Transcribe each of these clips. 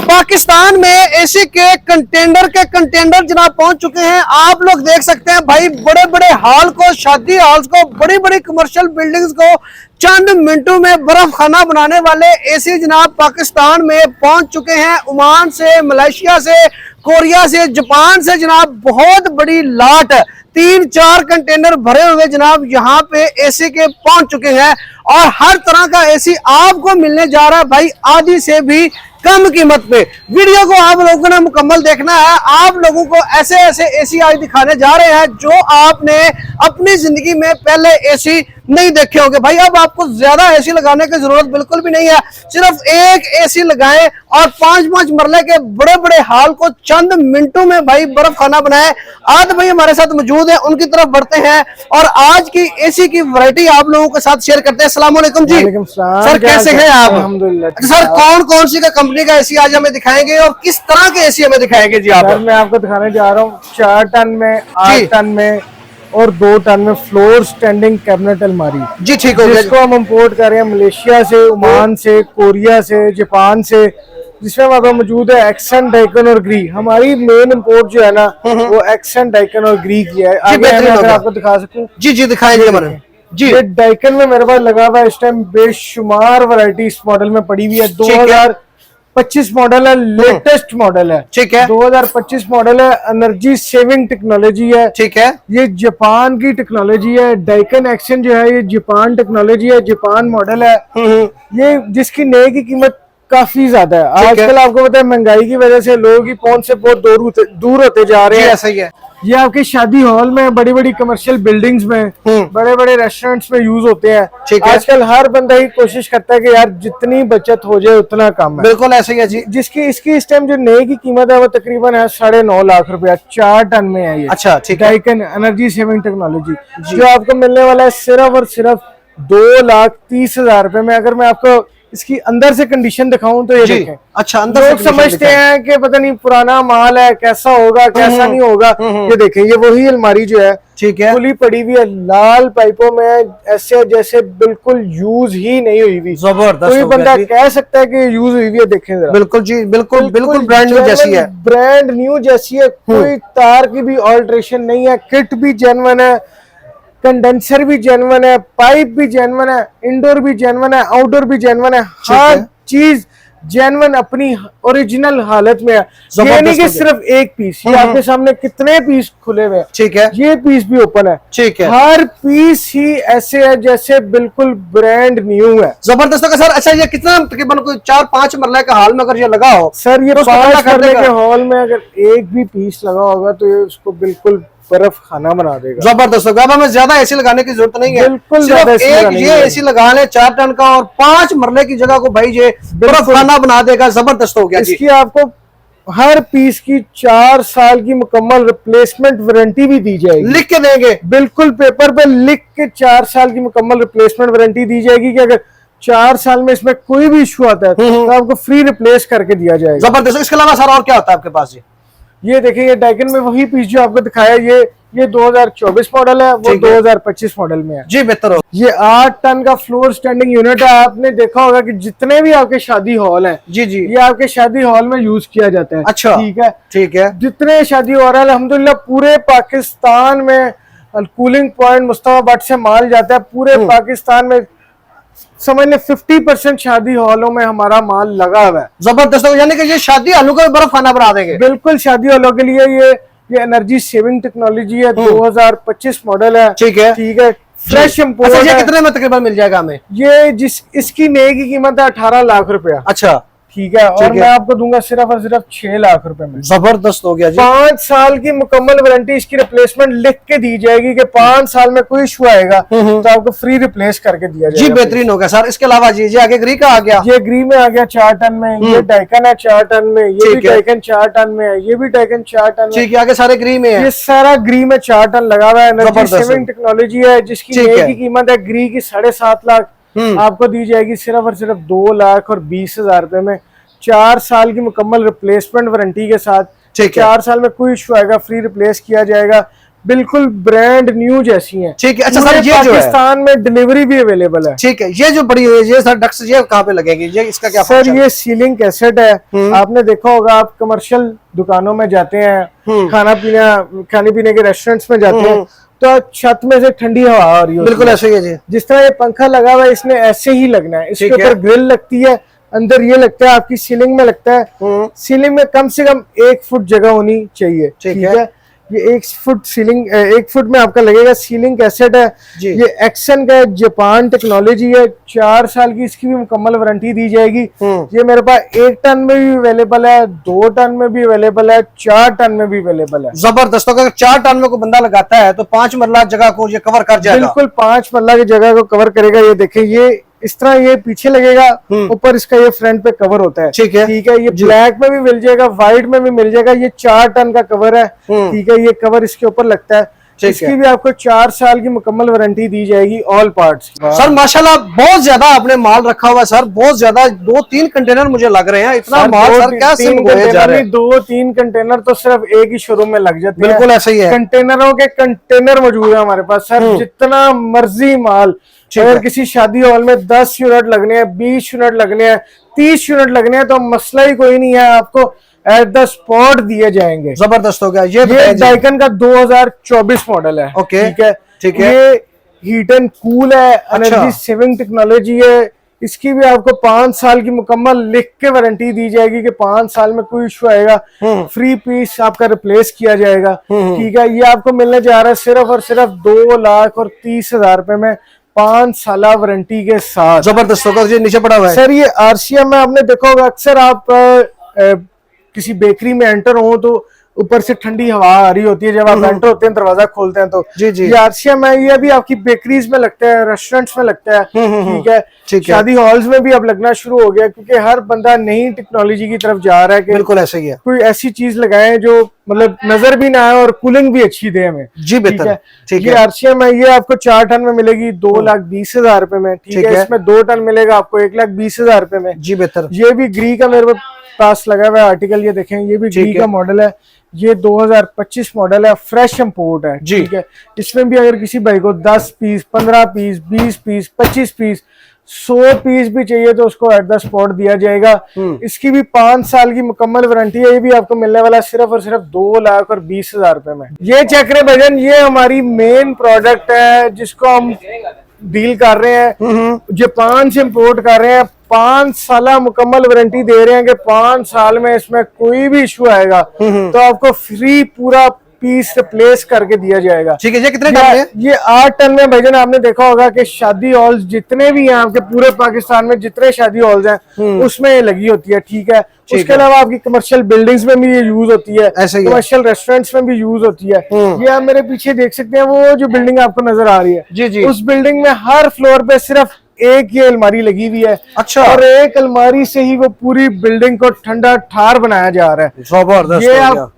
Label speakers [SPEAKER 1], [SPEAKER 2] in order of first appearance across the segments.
[SPEAKER 1] पाकिस्तान में एसी के कंटेंडर जनाब पहुंच चुके हैं। आप लोग देख सकते हैं भाई, बड़े बड़े हॉल को, शादी हॉल्स को, बड़ी बड़ी कमर्शियल बिल्डिंग्स को चंद मिनटों में बर्फ खाना बनाने वाले एसी जनाब पाकिस्तान में पहुंच चुके हैं। ओमान से, मलेशिया से, कोरिया से, जापान से जनाब बहुत बड़ी लाट 3-4 कंटेनर भरे हुए जनाब यहाँ पे एसी के पहुंच चुके हैं और हर तरह का एसी आपको मिलने जा रहा है भाई, आधी से भी कम कीमत पे। वीडियो को आप लोगों ने मुकम्मल देखना है। आप लोगों को ऐसे ऐसे एसी आज दिखाने जा रहे हैं जो आपने अपनी जिंदगी में पहले एसी नहीं देखे होंगे। भाई अब आपको ज्यादा एसी लगाने की जरूरत बिल्कुल भी नहीं है, सिर्फ एक एसी लगाएं और 5-5 मरले के बड़े बड़े हॉल को चंद मिनटों में भाई बर्फ खाना बनाए। आज भाई हमारे साथ मौजूद है, उनकी तरफ बढ़ते हैं और आज की एसी की वैरायटी आप लोगों के साथ शेयर करते हैं। अस्सलाम वालेकुम जी। सर कैसे हैं आप?
[SPEAKER 2] अल्हम्दुलिल्लाह।
[SPEAKER 1] सर कौन कौन सी कंपनी का एसी आज हमें दिखाएंगे और किस तरह के एसी हमें दिखाएंगे जी? आप
[SPEAKER 2] मैं आपको दिखाने जा रहा हूँ 4 टन में, 8 टन में और 2 टन में फ्लोर स्टैंडिंग कैबिनेट अलमारी
[SPEAKER 1] जी। ठीक हो गया,
[SPEAKER 2] जिसको हम इंपोर्ट कर रहे हैं मलेशिया से, ओमान से, कोरिया से, जापान से, जिसमें वहाँ पे मौजूद है एक्सेंट, डाइकन और ग्री। हमारी मेन इंपोर्ट जो है ना वो एक्सेंट, डाइकन और ग्री की है। आगे अगर आपको दिखा सकूँ
[SPEAKER 1] जी जी दिखाएंगे हमारे जी।
[SPEAKER 2] डाइकन में मेरे पास लगा हुआ है इस टाइम बेशुमार वैरायटी इस मॉडल में पड़ी हुई है। 2025 मॉडल है, लेटेस्ट मॉडल है।
[SPEAKER 1] ठीक है,
[SPEAKER 2] 2025 मॉडल है, एनर्जी सेविंग टेक्नोलॉजी है।
[SPEAKER 1] ठीक है,
[SPEAKER 2] ये जापान की टेक्नोलॉजी है। डाइकन एक्शन जो है ये जापान टेक्नोलॉजी है, जापान मॉडल है। ये जिसकी नए की कीमत काफी ज्यादा है। आजकल आपको पता है महंगाई की वजह से लोगों की पहुंच से बहुत दूर होते जा रहे हैं।
[SPEAKER 1] सही है।
[SPEAKER 2] ये आपके शादी हॉल में, बड़ी बड़ी कमर्शियल बिल्डिंग्स में, बड़े बड़े रेस्टोरेंट्स में यूज होते हैं। आजकल हर बंदा ही कोशिश करता है कि यार जितनी बचत हो जाए उतना कम है।
[SPEAKER 1] बिल्कुल ऐसे ही है जी।
[SPEAKER 2] जिसकी इसकी इस टाइम जो नए की कीमत है वो तकरीबन है 9.5 लाख रुपया। 4 टन में है ये।
[SPEAKER 1] अच्छा, ठीक है।
[SPEAKER 2] डाइकन एनर्जी सेविंग टेक्नोलॉजी जो आपको मिलने वाला है सिर्फ और सिर्फ 2,30,000 रुपए में। अगर मैं आपको इसकी अंदर से कंडीशन दिखाऊं तो ये देखें।
[SPEAKER 1] अच्छा, अंदर
[SPEAKER 2] लोग समझते हैं कि पता नहीं पुराना माल है, कैसा होगा कैसा नहीं होगा। ये देखें, ये वही अलमारी जो है, ठीक है, खुली पड़ी हुई है, लाल पाइपों में, ऐसे जैसे बिल्कुल यूज ही नहीं हुई हुई।
[SPEAKER 1] जबरदस्त।
[SPEAKER 2] कोई बंदा कह सकता है कि यूज हुई हुई है। देखें जरा,
[SPEAKER 1] बिल्कुल जी, बिल्कुल बिल्कुल ब्रांड न्यू जैसी है।
[SPEAKER 2] ब्रांड न्यू जैसी है। कोई तार की भी ऑल्ट्रेशन नहीं है। किट भी जेन्युइन है, कंडेंसर भी जेन्युइन है, पाइप भी जेन्युइन है, इंडोर भी जेन्युइन है, आउटडोर भी जेन्युइन है। हर चीज जेन्युइन अपनी ओरिजिनल हालत में है। ये नहीं कि सिर्फ एक पीस, ये आपके सामने कितने पीस खुले हुए हैं। ठीक है, ये पीस भी ओपन है।
[SPEAKER 1] ठीक है,
[SPEAKER 2] हर पीस ही ऐसे है जैसे बिल्कुल ब्रांड न्यू है।
[SPEAKER 1] जबरदस्त होगा सर। अच्छा, ये कितना तकरीबन कोई 4-5 मरले का हॉल में अगर ये लगा हो
[SPEAKER 2] सर, ये 5 मरले के हॉल में अगर एक भी पीस लगा होगा तो ये उसको बिल्कुल बर्फ खाना बना देगा।
[SPEAKER 1] जबरदस्त होगा। अब हमें ज्यादा एसी लगाने की जरूरत नहीं है,
[SPEAKER 2] बिल्कुल
[SPEAKER 1] सिर्फ एक ये एसी लगा ले 4 टन का और 5 मरले की जगह को भाई ये बर्फ खाना बना देगा। जबरदस्त हो गया।
[SPEAKER 2] इसकी आपको हर पीस की 4 साल की मुकम्मल रिप्लेसमेंट वारंटी भी दी जाएगी।
[SPEAKER 1] लिख के देंगे,
[SPEAKER 2] बिल्कुल पेपर पे लिख के 4 साल की मुकम्मल रिप्लेसमेंट वारंटी दी जाएगी कि अगर 4 साल में इसमें कोई भी इशू आता है तो आपको फ्री रिप्लेस करके दिया जाएगा।
[SPEAKER 1] जबरदस्त। इसके अलावा सर और क्या होता है आपके पास?
[SPEAKER 2] ये देखिए, ये डाइकन में वही पीस जो आपको दिखाया, ये 2024 मॉडल है, वो 2025 मॉडल में है
[SPEAKER 1] जी। बेहतर हो।
[SPEAKER 2] ये 8 टन का फ्लोर स्टैंडिंग यूनिट है। आपने देखा होगा कि जितने भी आपके शादी हॉल हैं
[SPEAKER 1] जी जी,
[SPEAKER 2] ये आपके शादी हॉल में यूज किया जाता है।
[SPEAKER 1] अच्छा,
[SPEAKER 2] ठीक है,
[SPEAKER 1] ठीक है। जितने
[SPEAKER 2] शादी हो रहा है अल्हम्दुलिल्लाह पूरे पाकिस्तान में कूलिंग पॉइंट मुस्तफाबाद से माल जाता है। पूरे पाकिस्तान में समझ लें 50% शादी हॉलों में हमारा माल लगा हुआ है।
[SPEAKER 1] जबरदस्त। यानी कि ये शादी हॉलों का बर्फ खाना बना देंगे।
[SPEAKER 2] बिल्कुल, शादी हॉलों के लिए ये एनर्जी सेविंग टेक्नोलॉजी है। 2025 मॉडल है। ठीक है, ठीक है, फ्रेश इंपोर्ट।
[SPEAKER 1] अच्छा, ये कितने में तकरीबन मिल जाएगा हमें?
[SPEAKER 2] ये इसकी नए की कीमत है 18 लाख रुपया।
[SPEAKER 1] अच्छा,
[SPEAKER 2] ठीक है, और मैं आपको दूंगा सिर्फ और सिर्फ 6 लाख रुपए में।
[SPEAKER 1] जबरदस्त हो गया जी।
[SPEAKER 2] 5 साल की मुकम्मल वारंटी, इसकी रिप्लेसमेंट लिख के दी जाएगी कि 5 साल में कोई इशू आएगा तो आपको फ्री रिप्लेस करके दिया जाएगा।
[SPEAKER 1] जी बेहतरीन हो गया सर। इसके अलावा जी आगे ग्री का आ गया।
[SPEAKER 2] ये ग्री में आ गया 4 टन में। ये डाइकन है 4 टन में। ये भी डाइकन 4 टन में है। ये भी डाइकन 4 टन में।
[SPEAKER 1] ठीक है, आगे सारे ग्री में है।
[SPEAKER 2] ये सारा ग्री में 4 टन लगा हुआ है। एनर्जी सेविंग टेक्नोलॉजी है जिसकी नए की कीमत है ग्री की 7.5 लाख, आपको दी जाएगी सिर्फ और सिर्फ 2,20,000 रुपए में। 4 साल की मुकम्मल रिप्लेसमेंट वारंटी के साथ। 4 साल में कोई इशू आएगा फ्री रिप्लेस किया जाएगा। बिल्कुल ब्रांड न्यू जैसी हैं।
[SPEAKER 1] ठीक है। अच्छा
[SPEAKER 2] पूरे
[SPEAKER 1] सर, ये जो है
[SPEAKER 2] पाकिस्तान में डिलीवरी भी अवेलेबल है।
[SPEAKER 1] ठीक है, ये जो बड़ी ये सर डक्स ये कहाँ पे लगेगी, ये इसका क्या
[SPEAKER 2] सर
[SPEAKER 1] function
[SPEAKER 2] ये सीलिंग कैसेट है। आपने देखा होगा, आप कमर्शियल दुकानों में जाते हैं, खाने पीने के रेस्टोरेंट्स में जाते हैं, तो छत में से ठंडी हवा आ रही है।
[SPEAKER 1] बिल्कुल ऐसे ही है जी।
[SPEAKER 2] जिस तरह ये पंखा लगा हुआ है, इसने ऐसे ही लगना है। इसके ऊपर ग्रिल लगती है, अंदर ये लगता है, आपकी सीलिंग में लगता है। सीलिंग में कम से कम 1 फुट जगह होनी चाहिए। ठीक है। ये 1 फुट सीलिंग, 1 फुट में आपका लगेगा। सीलिंग कैसेट है
[SPEAKER 1] जी।
[SPEAKER 2] ये एक्सन का जापान टेक्नोलॉजी है। 4 साल की इसकी भी मुकम्मल वारंटी दी जाएगी। ये मेरे पास 1 टन में भी अवेलेबल है, 2 टन में भी अवेलेबल है, 4 टन में भी अवेलेबल है।
[SPEAKER 1] जबरदस्त। अगर 4 टन में कोई बंदा लगाता है तो 5 मरला जगह को ये कवर कर जाएगा।
[SPEAKER 2] बिल्कुल 5 मरला की जगह को कवर करेगा। ये देखें, ये इस तरह ये पीछे लगेगा, ऊपर इसका ये फ्रंट पे कवर होता है।
[SPEAKER 1] ठीक है।
[SPEAKER 2] ठीक है। ये ब्लैक में भी मिल जाएगा, व्हाइट में भी मिल जाएगा। ये 4 टन का कवर है। ठीक है। ये कवर इसके ऊपर लगता है। इसकी भी आपको 4 साल की मुकम्मल वारंटी दी जाएगी ऑल पार्ट्स।
[SPEAKER 1] सर माशाल्लाह बहुत ज्यादा आपने माल रखा हुआ है सर, बहुत ज्यादा। 2-3 कंटेनर मुझे लग रहे हैं, इतना माल सर क्या सिम होए जा रहे हैं।
[SPEAKER 2] 2-3 कंटेनर तो सिर्फ एक ही शोरूम में लग जाते हैं।
[SPEAKER 1] बिल्कुल ऐसा ही है।
[SPEAKER 2] कंटेनरों के कंटेनर मौजूद है हमारे पास सर, जितना मर्जी माल। अगर किसी शादी हॉल में 10 यूनिट लगने हैं, 20 यूनिट लगने हैं, 30 यूनिट लगने हैं, तो मसला ही कोई नहीं है, आपको एट द स्पॉट दिए जाएंगे।
[SPEAKER 1] जबरदस्त हो गया। ये
[SPEAKER 2] डाइकन का 2024 मॉडल है।
[SPEAKER 1] ओके।
[SPEAKER 2] ठीक है।
[SPEAKER 1] ठीक है।
[SPEAKER 2] ये हीट एंड कूल है, एनर्जी सेविंग टेक्नोलॉजी है। इसकी भी आपको 5 साल की मुकम्मल लिख के वारंटी दी जाएगी कि 5 साल में कोई इशू आएगा, फ्री पीस आपका रिप्लेस किया जाएगा। ठीक है। ये आपको मिलने जा रहा है सिर्फ और सिर्फ 2,30,000 रुपए में, 5 साल वारंटी के साथ।
[SPEAKER 1] जबरदस्त होगा। ये नीचे पड़ा हुआ है
[SPEAKER 2] सर ये आरसीएम में आपने देखा होगा, अक्सर आप किसी बेकरी में एंटर हो तो ऊपर से ठंडी हवा आ रही होती है जब आप एंटर होते हैं, दरवाजा खोलते हैं तो।
[SPEAKER 1] जी जी।
[SPEAKER 2] ये आरसीएम है, ये भी आपकी बेकरीज में लगता है, रेस्टोरेंट्स में लगता है। ठीक है। शादी हॉल्स में भी अब लगना शुरू हो गया, क्योंकि हर बंदा नई टेक्नोलॉजी की तरफ जा रहा है कि
[SPEAKER 1] बिल्कुल ऐसे ही है,
[SPEAKER 2] कोई ऐसी चीज लगाए जो मतलब नजर भी ना आए और कूलिंग भी अच्छी दे हमें।
[SPEAKER 1] जी बेहतर। ठीक है।
[SPEAKER 2] ये आरसीएम है, ये आपको 4 टन में मिलेगी 2,20,000 रुपए में। ठीक है। इसमें 2 टन मिलेगा आपको 1,20,000 रुपए में।
[SPEAKER 1] जी बेहतर।
[SPEAKER 2] ये भी ग्री का मेरे पास लगा हुआ है आर्टिकल, ये देखें, ये भी ग्री का मॉडल है। ये 2025 मॉडल है, फ्रेश इंपोर्ट है। ठीक है। इसमें भी अगर किसी भाई को 10 piece, 15 piece, 20 piece, 25 piece, 100 piece भी चाहिए तो उसको एट द स्पॉट दिया जाएगा। इसकी भी 5 साल की मुकम्मल वारंटी है। ये भी आपको मिलने वाला सिर्फ और सिर्फ 2,20,000 रुपए में। ये चेक रहे भजन, ये हमारी मेन प्रोडक्ट है जिसको हम डील कर रहे हैं, जापान से इंपोर्ट कर रहे हैं। 5 साल मुकम्मल वारंटी दे रहे हैं कि 5 साल में इसमें कोई भी इशू आएगा तो आपको फ्री पूरा पीस रिप्लेस करके दिया जाएगा।
[SPEAKER 1] ठीक है। ये कितने टन में?
[SPEAKER 2] ये 8 टन में भाईजान। आपने देखा होगा कि शादी हॉल्स जितने भी हैं आपके पूरे पाकिस्तान में, जितने शादी हॉल्स हैं उसमें ये लगी होती है। ठीक है। उसके अलावा आपकी कमर्शियल बिल्डिंग्स में भी ये यूज होती है, कमर्शियल रेस्टोरेंट्स में भी यूज होती है। ये आप मेरे पीछे देख सकते हैं, वो जो बिल्डिंग आपको नजर आ रही है,
[SPEAKER 1] जी जी,
[SPEAKER 2] उस बिल्डिंग में हर फ्लोर पे सिर्फ एक ये अलमारी लगी हुई है।
[SPEAKER 1] अच्छा।
[SPEAKER 2] और एक अलमारी से ही वो पूरी बिल्डिंग को ठंडा ठार बनाया जा रहा है।
[SPEAKER 1] जबरदस्त।
[SPEAKER 2] ये आप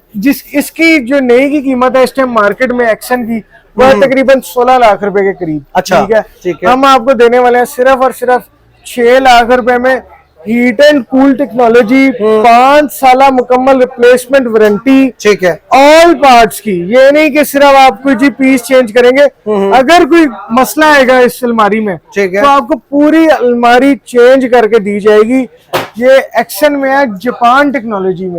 [SPEAKER 2] इसकी जो नई की कीमत है इस टाइम मार्केट में एक्शन की, वह तकरीबन 16 लाख रुपए के करीब।
[SPEAKER 1] अच्छा।
[SPEAKER 2] ठीक है। हम आपको देने वाले हैं सिर्फ और सिर्फ 6 लाख रुपए में हीट एंड कूल टेक्नोलॉजी, 5 साल मुकम्मल रिप्लेसमेंट वारंटी।
[SPEAKER 1] ठीक है।
[SPEAKER 2] ऑल पार्ट्स की। ये नहीं कि सिर्फ आप कोई जी पीस चेंज करेंगे, अगर कोई मसला आएगा इस अलमारी में तो आपको पूरी अलमारी चेंज करके दी जाएगी। ये एक्शन में है, जापान टेक्नोलॉजी में।